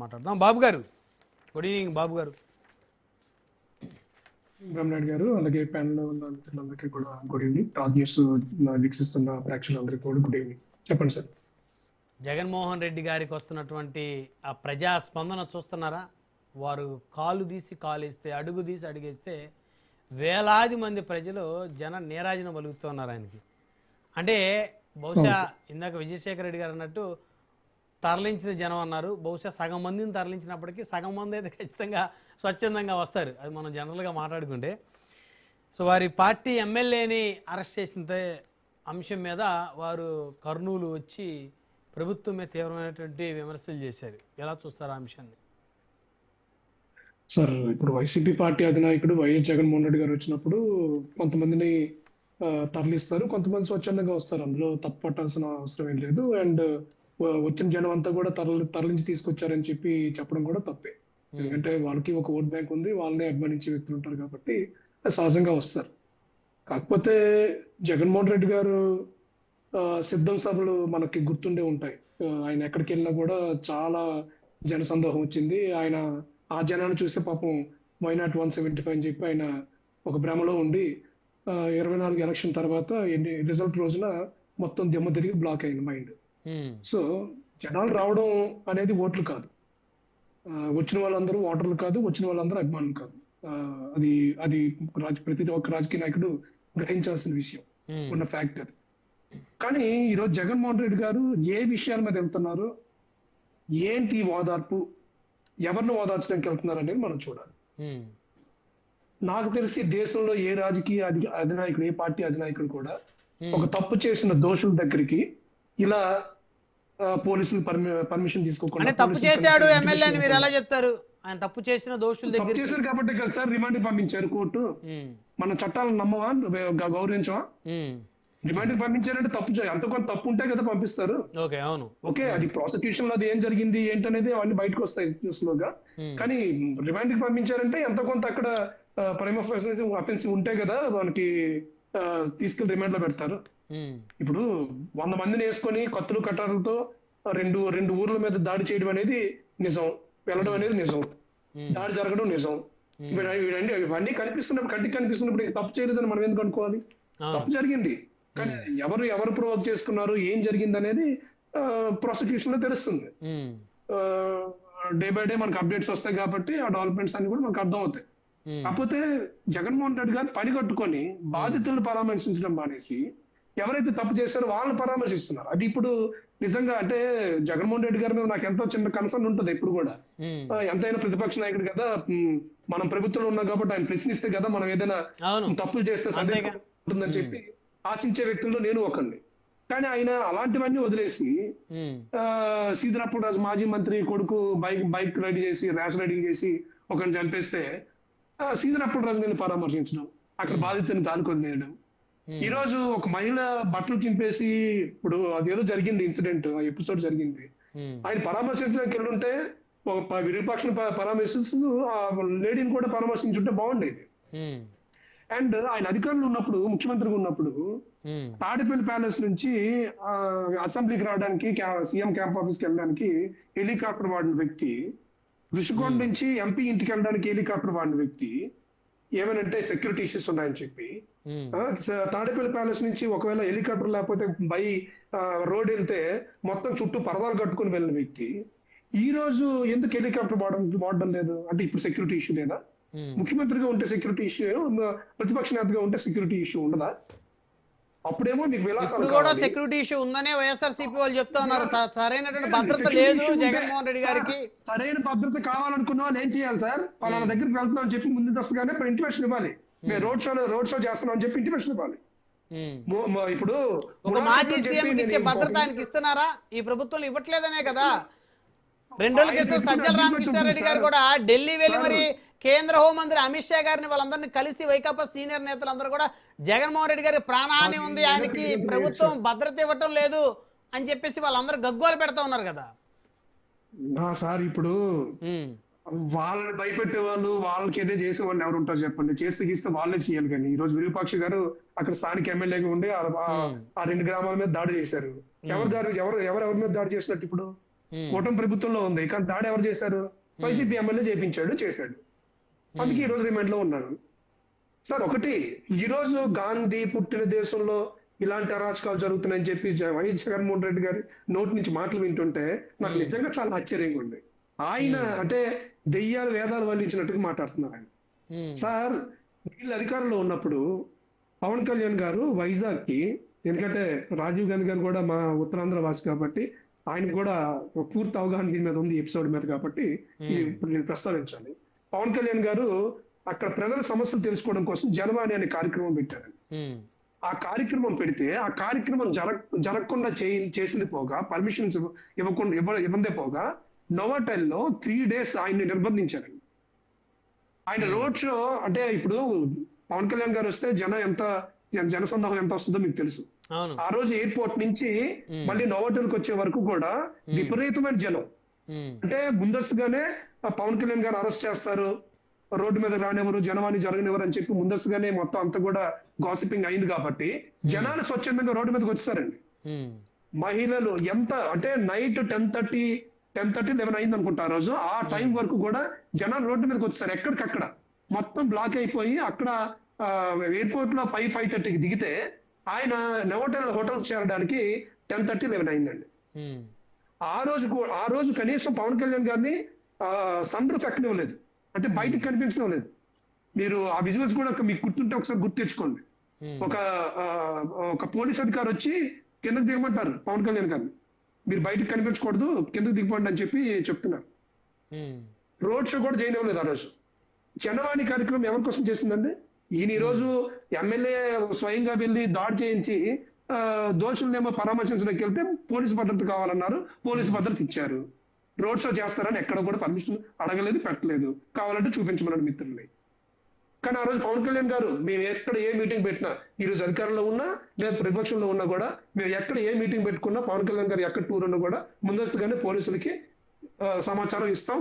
మాట్లాడదాం. బాబు గారు, good evening. బాబు గారు, బ్రహ్మనాయుడు గారు, అలాగే ప్యానెల్లో ఉన్న మిత్రులందరికీ కూడా గుడ్ ఈవినింగ్. టాక్ న్యూస్ వీక్షిస్తున్న ప్రేక్షకులందరికీ కూడా గుడ్ ఈవినింగ్. చెప్పండి సార్. జగన్మోహన్ రెడ్డి గారికి వస్తున్నటువంటి ఆ ప్రజా స్పందన చూస్తున్నారా? వారు కాలు తీసి కాలు వేస్తే, అడుగు తీసి అడుగేస్తే వేలాది మంది ప్రజలు నీరాజన పలుకుతున్నారు ఆయనకి. అంటే బహుశా ఇందాక విజయశేఖర రెడ్డి గారు అన్నట్టు తరలించిన జనం అన్నారు. బహుశా సగం మందిని తరలించినప్పటికీ సగం మంది అయితే ఖచ్చితంగా స్వచ్ఛందంగా వస్తారు, అది మనం జనరల్గా మాట్లాడుకుంటే. సో వారి పార్టీ ఎమ్మెల్యేని అరెస్ట్ చేసిన అంశం మీద వారు కర్నూలు వచ్చి ప్రభుత్వం మీద తీవ్రమైనటువంటి విమర్శలు చేశారు. ఎలా చూస్తారు ఆ అంశాన్ని? సార్, ఇప్పుడు వైసీపీ పార్టీ అధినాయకుడు వైఎస్ జగన్మోహన్ రెడ్డి గారు వచ్చినప్పుడు కొంతమందిని తరలిస్తారు, కొంతమంది స్వచ్ఛందంగా వస్తారు. అందులో తప్పు పట్టాల్సిన అవసరం ఏం లేదు. అండ్ వచ్చిన జనం అంతా కూడా తరలించి తీసుకొచ్చారని చెప్పడం కూడా తప్పే. ఎందుకంటే వాళ్ళకి ఒక ఓట్ బ్యాంక్ ఉంది, వాళ్ళని అభిమానించే వ్యక్తులు ఉంటారు కాబట్టి సహజంగా వస్తారు. కాకపోతే జగన్మోహన్ రెడ్డి గారు సిద్ధం సభలు మనకి గుర్తుండే ఉంటాయి. ఆయన ఎక్కడికి వెళ్ళినా కూడా చాలా జనసందోహం వచ్చింది. ఆయన ఆ జనాన్ని చూస్తే పాపం వైనాట్ 175 అని చెప్పి ఆయన ఒక భ్రమలో ఉండి 24 ఎలక్షన్ తర్వాత రిజల్ట్ రోజున మొత్తం దిమ్మ తిరిగి బ్లాక్ అయింది మైండ్. సో జనాలు రావడం అనేది ఓట్లు కాదు, వచ్చిన వాళ్ళందరూ ఓటర్లు కాదు, వచ్చిన వాళ్ళందరూ అభిమానులు కాదు. అది అది ప్రతి ఒక్క రాజకీయ నాయకుడు గ్రహించాల్సిన విషయం, ఉన్న ఫ్యాక్ట్ అది. కానీ ఈరోజు జగన్మోహన్ రెడ్డి గారు ఏ విషయాల మీద వెళ్తున్నారు, ఏంటి ఓదార్పు, ఎవరిని ఓదార్చడానికి వెళ్తున్నారు అనేది మనం చూడాలి. నాకు తెలిసి దేశంలో ఏ రాజకీయ అధినాయకుడు, ఏ పార్టీ అధినాయకుడు కూడా ఒక తప్పు చేసిన దోషుల దగ్గరికి ఇలా పోలీసులు పర్మిషన్ తీసుకోకుండా, తప్పు చేశాడు ఎమ్మెల్యే అని మీరు ఎలా చెప్తారు? ఆయన తప్పు చేసిన దోషుల దగ్గర చేశారు కాబట్టి కదా సార్ రిమాండ్ పంపించారు కోర్టు. మన చట్టాలను నమ్మవా, గౌరవించవా? రిమాండ్ పంపించారంటే తప్పు అంత కొంత తప్పు ఉంటే కదా పంపిస్తారు. ఓకే, అది ప్రాసిక్యూషన్ లో అది ఏం జరిగింది ఏంటనేది అవన్నీ బయటకు వస్తాయి స్లోగా. కానీ రిమాండ్ కి పంపించారంటే ఎంత కొంత అక్కడ ప్రైమ్ అఫెన్స్ ఉంటే కదా మనకి తీసుకెళ్లి రిమాండ్ లో పెడతారు. ఇప్పుడు 100 మందిని వేసుకొని కత్తులు కట్టాలతో రెండు ఊర్ల మీద దాడి చేయడం అనేది నిజం, వెళ్ళడం అనేది నిజం, దాడి జరగడం నిజం. ఇవన్నీ కనిపిస్తున్నప్పుడు, కంటికి కనిపిస్తున్నప్పుడు తప్పు చేయలేదని మనం ఎందుకు అనుకోవాలి? తప్పు జరిగింది, కానీ ఎవరు ప్రొవోక్ చేసుకున్నారు, ఏం జరిగింది అనేది ప్రాసిక్యూషన్ లో తెలుస్తుంది. డే బై డే మనకు అప్డేట్స్ వస్తాయి కాబట్టి ఆ డెవలప్మెంట్స్ అన్ని కూడా మనకు అర్థం అవుతాయి. కాకపోతే జగన్మోహన్ రెడ్డి గారు పని కట్టుకొని బాధితులను పరామర్శించడం మానేసి ఎవరైతే తప్పు చేస్తారో వాళ్ళని పరామర్శిస్తున్నారు. అది ఇప్పుడు నిజంగా అంటే జగన్మోహన్ రెడ్డి గారి మీద నాకు ఎంతో చిన్న కన్సర్న్ ఉంటుంది ఎప్పుడు కూడా. ఎంతైనా ప్రతిపక్ష నాయకుడు కదా, మనం ప్రభుత్వంలో ఉన్నాం కాబట్టి ఆయన ప్రశ్నిస్తే కదా మనం ఏదైనా తప్పులు చేస్తే సందేహం ఉంటుందని చెప్పి ఆశించే వ్యక్తుల్లో నేను ఒకరిని. కానీ ఆయన అలాంటివన్నీ వదిలేసి సీదిరప్పటి రాజు మాజీ మంత్రి కొడుకు బైక్ రైడ్ చేసి ర్యాష్ రైడింగ్ చేసి ఒకరిని చంపేస్తే సీదిరప్పటి రాజు నేను పరామర్శించడం, అక్కడ బాధితుని గాలికొని వేయడం. ఈ రోజు ఒక మహిళ బట్టలు చింపేసి, ఇప్పుడు అదేదో జరిగింది ఇన్సిడెంట్, ఎపిసోడ్ జరిగింది, ఆయన పరామర్శించడానికి వెళ్ళుంటే ఒక విరూపాక్షను పరామర్శిస్తూ ఆ లేడీని కూడా పరామర్శించుంటే బాగుండేది. అండ్ ఆయన అధికారులు ఉన్నప్పుడు, ముఖ్యమంత్రిగా ఉన్నప్పుడు తాడేపల్లి ప్యాలెస్ నుంచి అసెంబ్లీకి రావడానికి, సీఎం క్యాంప్ ఆఫీస్కి వెళ్ళడానికి హెలికాప్టర్ వాడిన వ్యక్తి, ఋషికొండ నుంచి ఎంపీ ఇంటికి వెళ్ళడానికి హెలికాప్టర్ వాడిన వ్యక్తి, ఏమనంటే సెక్యూరిటీ ఇష్యూస్ ఉన్నాయని చెప్పి తాడేపల్లి ప్యాలెస్ నుంచి ఒకవేళ హెలికాప్టర్ లేకపోతే బై రోడ్ వెళ్తే మొత్తం చుట్టూ పరదాలు కట్టుకుని వెళ్ళిన వ్యక్తి ఈ రోజు ఎందుకు హెలికాప్టర్ వాడడం లేదు? అంటే ఇప్పుడు సెక్యూరిటీ ఇష్యూ లేదా? ముఖ్యమంత్రిగా ఉంటే సెక్యూరిటీ ఇష్యూ, ప్రతిపక్ష నేతగా ఉంటే సెక్యూరిటీ ఇష్యూ ఉండదా? అప్పుడేమో మీకు కూడా సెక్యూరిటీ ఇష్యూ ఉందనే వైఎస్ఆర్సీపీ వాళ్ళు చెప్తా ఉన్నారు. సరైనటువంటి భద్రత లేదు జగన్మోహన్ రెడ్డి గారికి. సరైన భద్రత కావాలనుకున్న వాళ్ళు ఏం చేయాలి సార్? వాళ్ళ దగ్గరికి వెళ్తున్నాం అని చెప్పి ముందు దస్తగానే ఇంటిమేషన్ ఇవ్వాలి. మేము రోడ్ షో చేస్తున్నాం అని చెప్పి ఇంటిమేషన్ ఇవ్వాలి. ఇప్పుడు ఒక మాజీ సీఎం ఇచ్చే భద్రత ఆయనకి ఇస్తున్నారా? ఈ ప్రభుత్వం ఇవ్వట్లేదనే కదా. 2 రోజుల క్రితం సజ్జల రామకృష్ణారెడ్డి గారు కూడా ఢిల్లీ వెళ్ళి మరి కేంద్ర హోంమంత్రి అమిత్ షా గారిని వాళ్ళందరినీ కలిసి వైకాపా సీనియర్ నేతలందరూ కూడా జగన్మోహన్ రెడ్డి గారి ప్రాణహాని ఉంది, ఆయనకి ప్రభుత్వం భద్రత ఇవ్వటం లేదు అని చెప్పేసి వాళ్ళందరూ గగ్గోలు పెడతా ఉన్నారు కదా సార్. ఇప్పుడు వాళ్ళని భయపెట్టే వాళ్ళు, వాళ్ళకి ఏదో చేసే వాళ్ళు ఎవరు ఉంటారు చెప్పండి? చేస్తే గీస్తే వాళ్ళే చేయాలి. కానీ ఈ రోజు విరూపాక్ష గారు అక్కడ స్థానిక ఎమ్మెల్యేగా ఉండి ఆ 2 గ్రామాల మీద దాడి చేశారు. ఎవరి మీద దాడి చేసినట్టు ఇప్పుడు? కూటమి ప్రభుత్వంలో ఉంది, కానీ దాడి ఎవరు చేశారు? వైసీపీ ఎమ్మెల్యే చేశాడు. అందుకే ఈ రోజు రిమాండ్ లో ఉన్నారు. సార్ ఒకటి, ఈ రోజు గాంధీ పుట్టిన దేశంలో ఇలాంటి అరాచకాలు జరుగుతున్నాయని చెప్పి వైఎస్ జగన్మోహన్ రెడ్డి గారి నోటి నుంచి మాటలు వింటుంటే నాకు నిజంగా చాలా ఆశ్చర్యంగా ఉంది. ఆయన అంటే దెయ్యాలు వేదాలు వల్లించినట్టుగా మాట్లాడుతున్నారు ఆయన. సార్ వీళ్ళు అధికారంలో ఉన్నప్పుడు పవన్ కళ్యాణ్ గారు వైజాగ్ కి, ఎందుకంటే రాజీవ్ గాంధీ గారు కూడా మా ఉత్తరాంధ్ర వాసి కాబట్టి ఆయన కూడా పూర్తి అవగాహన దీని మీద ఉంది, ఎపిసోడ్ మీద, కాబట్టి ఇప్పుడు నేను ప్రస్తావించాలి. పవన్ కళ్యాణ్ గారు అక్కడ ప్రజల సమస్యలు తెలుసుకోవడం కోసం జనవాణి అనే కార్యక్రమం పెట్టారు. ఆ కార్యక్రమం పెడితే ఆ కార్యక్రమం జరగకుండా చేసింది పోగా, పర్మిషన్స్ ఇవ్వందే పోగా, నోవాటెల్లో 3 days ఆయన్ని నిర్బంధించారండి. ఆయన రోడ్ షో అంటే ఇప్పుడు పవన్ కళ్యాణ్ గారు వస్తే జనసందోహం ఎంత వస్తుందో మీకు తెలుసు. ఆ రోజు ఎయిర్పోర్ట్ నుంచి మళ్ళీ నోవాటెల్కి వచ్చే వరకు కూడా విపరీతమైన జనం. అంటే ముందస్తుగానే పవన్ కళ్యాణ్ గారు అరెస్ట్ చేస్తారు, రోడ్డు మీద రానివ్వరు, జనవాణి జరగనివ్వరు అని చెప్పి ముందస్తుగానే మొత్తం అంతా కూడా గాసిపింగ్ అయింది కాబట్టి జనాలు స్వచ్ఛందంగా రోడ్డు మీదకి వచ్చేసారండి. మహిళలు ఎంత అంటే నైట్ 10:30, 11 అయింది అనుకుంటా ఆ రోజు. ఆ టైం వరకు కూడా జనాలు రోడ్డు మీదకి వచ్చేసారు. ఎక్కడికక్కడ మొత్తం బ్లాక్ అయిపోయి అక్కడ ఎయిర్పోర్ట్ లో 5:30కి దిగితే ఆయన నోవాటెల్ హోటల్ చేరడానికి 10:30, 11 అయిందండి. ఆ రోజు కనీసం పవన్ కళ్యాణ్ గారిని సన్ రూఫ్ ఎక్కనివ్వలేదు, అంటే బయటకు కనిపించడం లేదు. మీరు ఆ విజువల్స్ కూడా మీకు గుర్తుంటే ఒకసారి గుర్తు తెచ్చుకోండి. ఒక పోలీస్ అధికారి వచ్చి కిందకు దిగమంటారు పవన్ కళ్యాణ్ గారిని, మీరు బయటకు కనిపించకూడదు, కిందకు దిగిపోండి అని చెప్పి చెప్తున్నారు. రోడ్ షో కూడా చేయనివ్వలేదు ఆ రోజు. జనవాణి కార్యక్రమం ఎవరి కోసం చేసిందండి? ఈయన ఈ రోజు ఎమ్మెల్యే స్వయంగా వెళ్ళి దాడి చేయించి దోషులనేమో పరామర్శించడానికి వెళ్తే పోలీసు భద్రత కావాలన్నారు, పోలీసు భద్రత ఇచ్చారు. రోడ్ షో చేస్తారని ఎక్కడ కూడా పర్మిషన్ అడగలేదు, పెట్టలేదు. కావాలంటే చూపించమన్నాడు మిత్రుల్ని. కానీ ఆ రోజు పవన్ కళ్యాణ్ గారు మేము ఎక్కడ ఏ మీటింగ్ పెట్టినా, ఈ రోజు అధికారంలో ఉన్నా లేదా ప్రతిపక్షంలో ఉన్నా కూడా, మేము ఎక్కడ ఏ మీటింగ్ పెట్టుకున్నా, పవన్ కళ్యాణ్ గారు ఎక్కడ టూర్ ఉన్నా కూడా ముందస్తుగానే పోలీసులకి సమాచారం ఇస్తాం.